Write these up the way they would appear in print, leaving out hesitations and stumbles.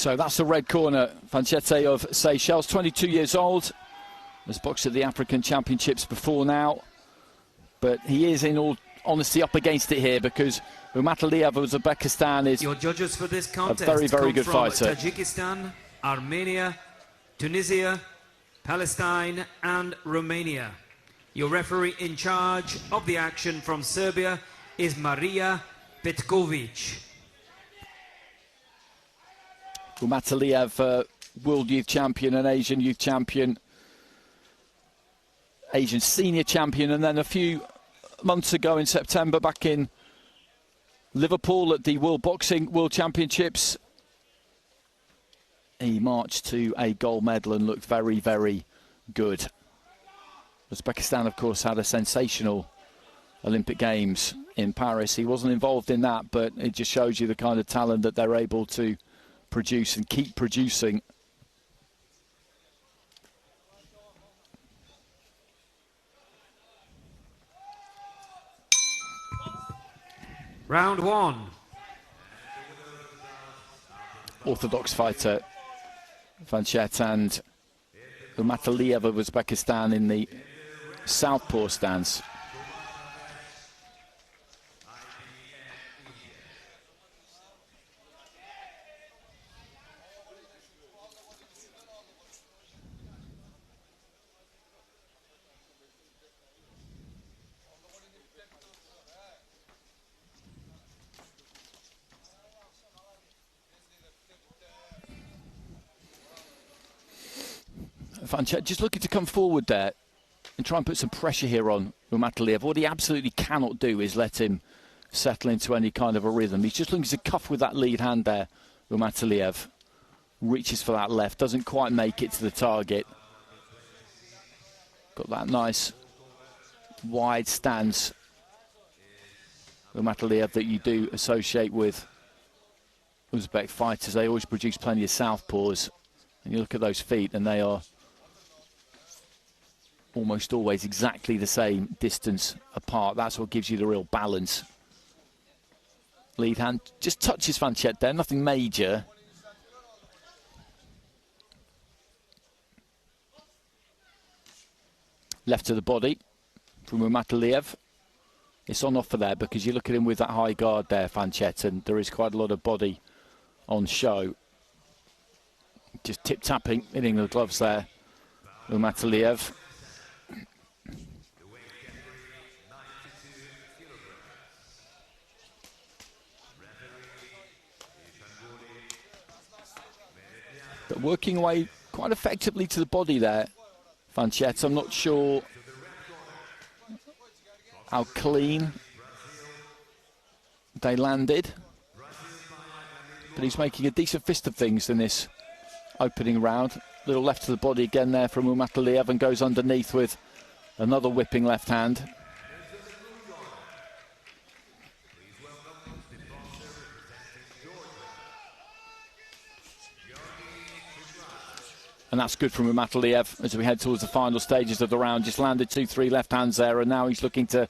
So that's the red corner, FANCHETTE of Seychelles, 22 years old. Has boxed at the African Championships before now. But he is, in all honesty, up against it here because UMMATALIEV of Uzbekistan is your judges for this contest a very, very good fighter. Tajikistan, Armenia, Tunisia, Palestine and Romania. Your referee in charge of the action from Serbia is Maria Petkovic. UMMATALIEV, World Youth Champion and Asian Youth Champion, Asian Senior Champion, and then a few months ago in September back in Liverpool at the World Boxing World Championships, he marched to a gold medal and looked very, very good. Uzbekistan, of course, had a sensational Olympic Games in Paris. He wasn't involved in that, but it just shows you the kind of talent that they're able to produce and keep producing. Round one. Orthodox fighter FANCHETTE and UMMATALIEV of Uzbekistan in the southpaw stance. FANCHETTE just looking to come forward there and try and put some pressure here on UMMATALIEV. What he absolutely cannot do is let him settle into any kind of a rhythm. He's just looking to cuff with that lead hand there. UMMATALIEV reaches for that left, doesn't quite make it to the target. Got that nice wide stance, UMMATALIEV, that you do associate with Uzbek fighters. They always produce plenty of southpaws. And you look at those feet and they are almost always exactly the same distance apart. That's what gives you the real balance. Lead hand just touches FANCHETTE there, nothing major. Left to the body from UMMATALIEV. It's on offer there because you look at him with that high guard there, FANCHETTE, and there is quite a lot of body on show. Just tip-tapping, hitting the gloves there, UMMATALIEV. But working away quite effectively to the body there, FANCHETTE. I'm not sure how clean they landed, but he's making a decent fist of things in this opening round. Little left to the body again there from UMMATALIEV, and goes underneath with another whipping left hand. And that's good from UMMATALIEV as we head towards the final stages of the round. Just landed 2-3 left hands there, and now he's looking to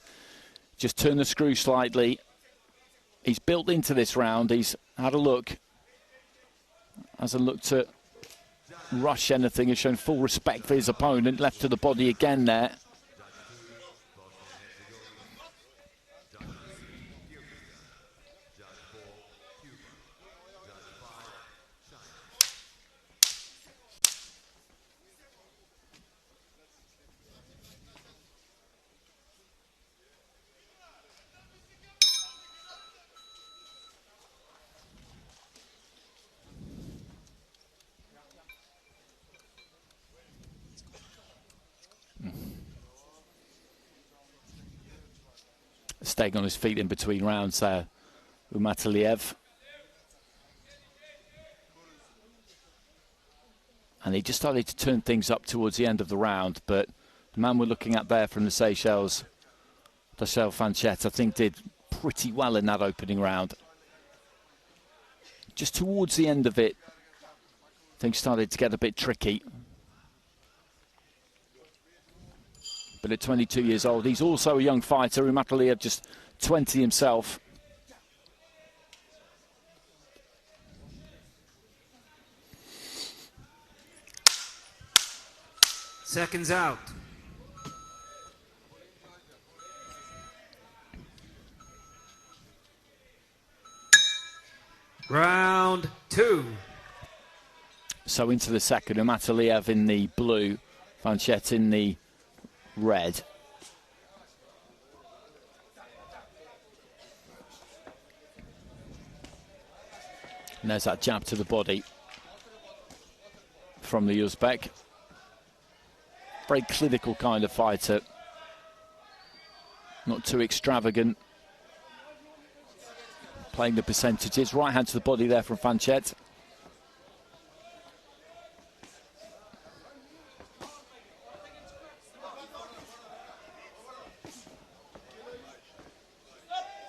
just turn the screw slightly. He's built into this round. He's had a look. Hasn't looked to rush anything. Has shown full respect for his opponent. Left to the body again there. Staying on his feet in between rounds there, UMMATALIEV. And he just started to turn things up towards the end of the round, but the man we're looking at there from the Seychelles, Dasheil FANCHETTE, I think did pretty well in that opening round. Just towards the end of it, things started to get a bit tricky. But at 22 years old, he's also a young fighter. UMMATALIEV just 20 himself. seconds out. Round 2. So into the second, UMMATALIEV in the blue, FANCHETTE in the red. And there's that jab to the body from the Uzbek. Very clinical kind of fighter. Not too extravagant. Playing the percentages. Right hand to the body there from FANCHETTE.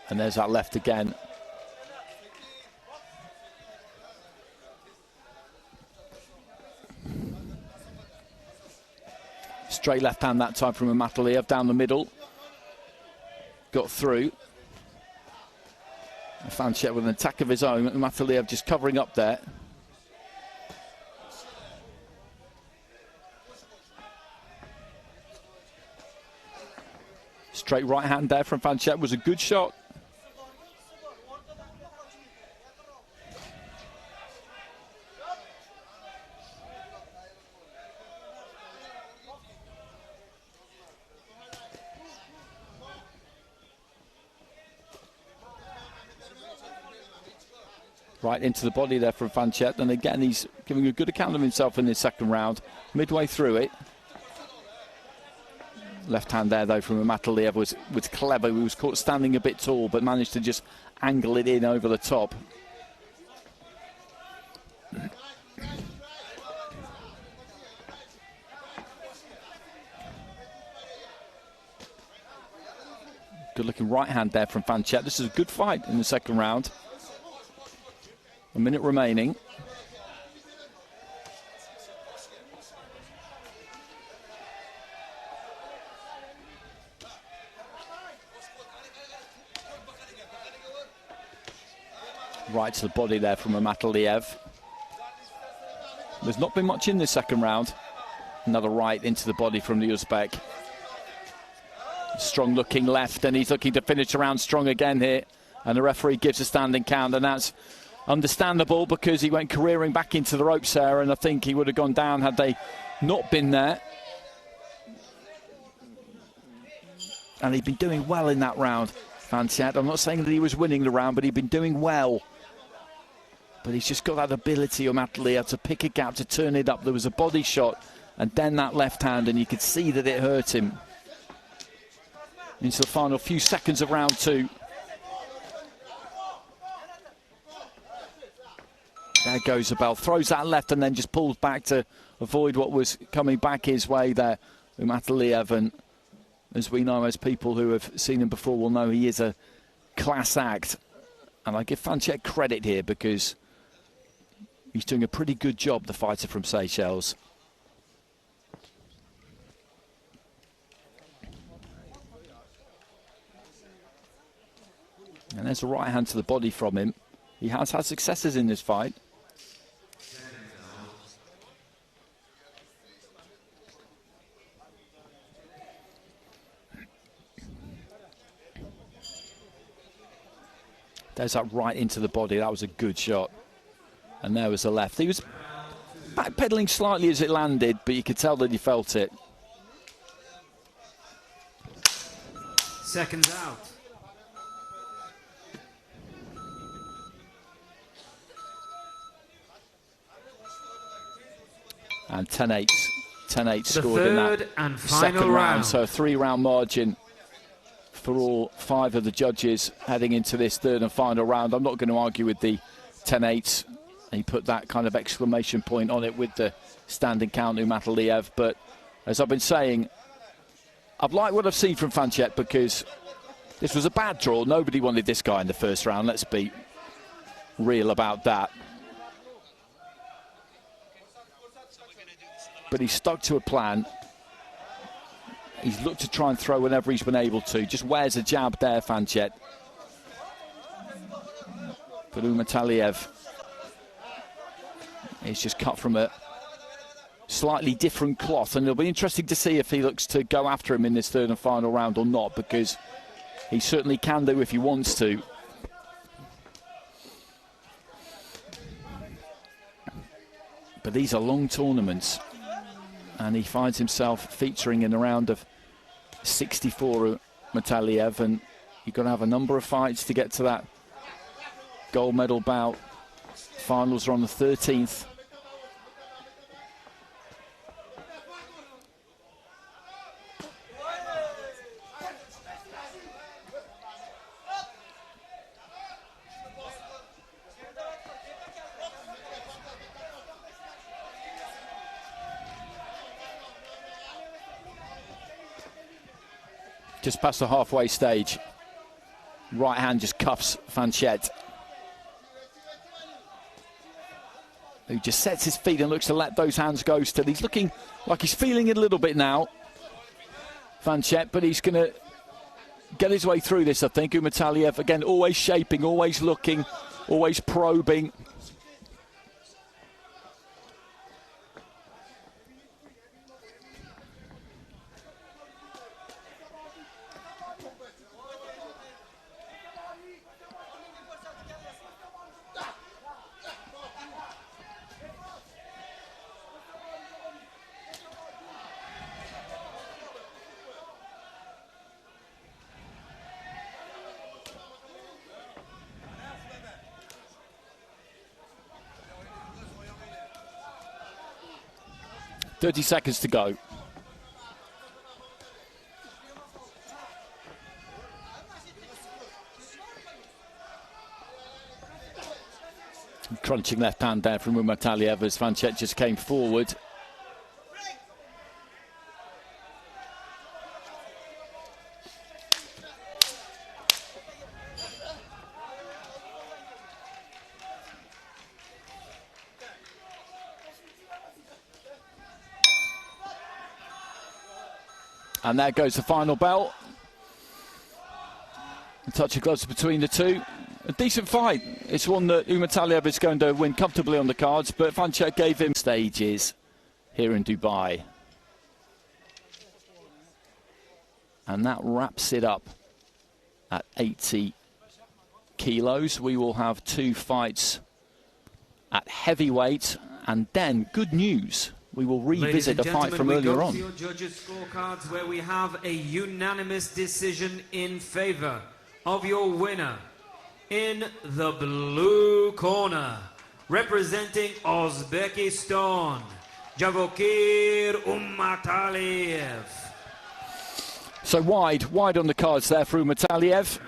And there's that left again. Straight left hand that time from UMMATALIEV down the middle. Got through. FANCHETTE with an attack of his own. UMMATALIEV just covering up there. Straight right hand there from FANCHETTE was a good shot. Right into the body there from FANCHETTE, and again he's giving a good account of himself in this second round. Midway through it. Left hand there though from UMMATALIEV was clever. He was caught standing a bit tall but managed to just angle it in over the top. Good looking right hand there from FANCHETTE. This is a good fight in the second round. A minute remaining. Right to the body there from UMMATALIEV. There's not been much in this second round. Another right into the body from the Uzbek. Strong looking left, and he's looking to finish around strong again here. And the referee gives a standing count, and that's understandable because he went careering back into the ropes there, and I think he would have gone down had they not been there. And he'd been doing well in that round, FANCHETTE. I'm not saying that he was winning the round, but he'd been doing well. But he's just got that ability, UMMATALIEV, to pick a gap, to turn it up. There was a body shot, and then that left hand, and you could see that it hurt him. Into the final few seconds of round 2. There goes the bell, throws that left and then just pulls back to avoid what was coming back his way there, UMMATALIEV. And as we know, as people who have seen him before will know, he is a class act. And I give FANCHETTE credit here because he's doing a pretty good job, the fighter from Seychelles. And there's a right hand to the body from him. He has had successes in this fight. There's that right into the body. That was a good shot. And there was the left. He was backpedaling slightly as it landed, but you could tell that he felt it. Seconds out. And 10-8 scored in that and second final round. So a 3-round margin for all 5 of the judges heading into this third and final round. I'm not going to argue with the 10-8s. He put that kind of exclamation point on it with the standing count, UMMATALIEV. But as I've been saying, I've liked what I've seen from FANCHETTE because this was a bad draw. Nobody wanted this guy in the first round. Let's be real about that. But he's stuck to a plan. He's looked to try and throw whenever he's been able to. Just wears a jab there, FANCHETTE. But UMMATALIEV is just cut from a slightly different cloth, and it'll be interesting to see if he looks to go after him in this third and final round or not, because he certainly can do if he wants to. But these are long tournaments, and he finds himself featuring in a round of 64 UMMATALIEV, and you've got to have a number of fights to get to that gold medal bout. Finals are on the 13th. Just past the halfway stage. Right hand just cuffs FANCHETTE, who just sets his feet and looks to let those hands go still. He's looking like he's feeling it a little bit now, FANCHETTE, but he's going to get his way through this, I think. UMMATALIEV, again, always shaping, always looking, always probing. .30 seconds to go. Crunching left hand there from UMMATALIEV as FANCHETTE just came forward. And there goes the final bell. A touch of gloves between the two. A decent fight. It's one that UMMATALIEV is going to win comfortably on the cards, but FANCHETTE gave him stages here in Dubai. And that wraps it up at 80 kilos. We will have 2 fights at heavyweight, and then, good news, we will revisit a fight from earlier on. Your judges' scorecards, where we have a unanimous decision in favor of your winner. In the blue corner, representing Uzbekistan, Javokhir UMMATALIEV. So wide on the cards there for UMMATALIEV,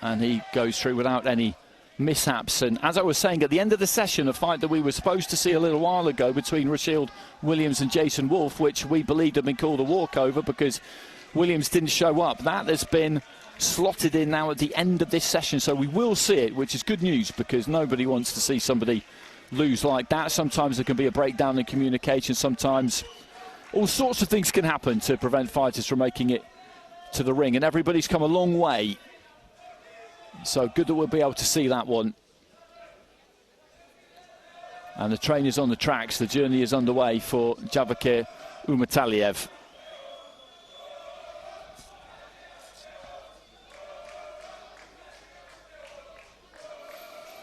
and he goes through without any mishaps. And as I was saying at the end of the session, a fight that we were supposed to see a little while ago between Rashield Williams and Jason Wolf, which we believed had been called a walkover because Williams didn't show up, that has been slotted in now at the end of this session, so we will see it, which is good news because nobody wants to see somebody lose like that. Sometimes there can be a breakdown in communication, sometimes all sorts of things can happen to prevent fighters from making it to the ring, and everybody's come a long way. So good that we'll be able to see that one. And the train is on the tracks. The journey is underway for Javokhir UMMATALIEV.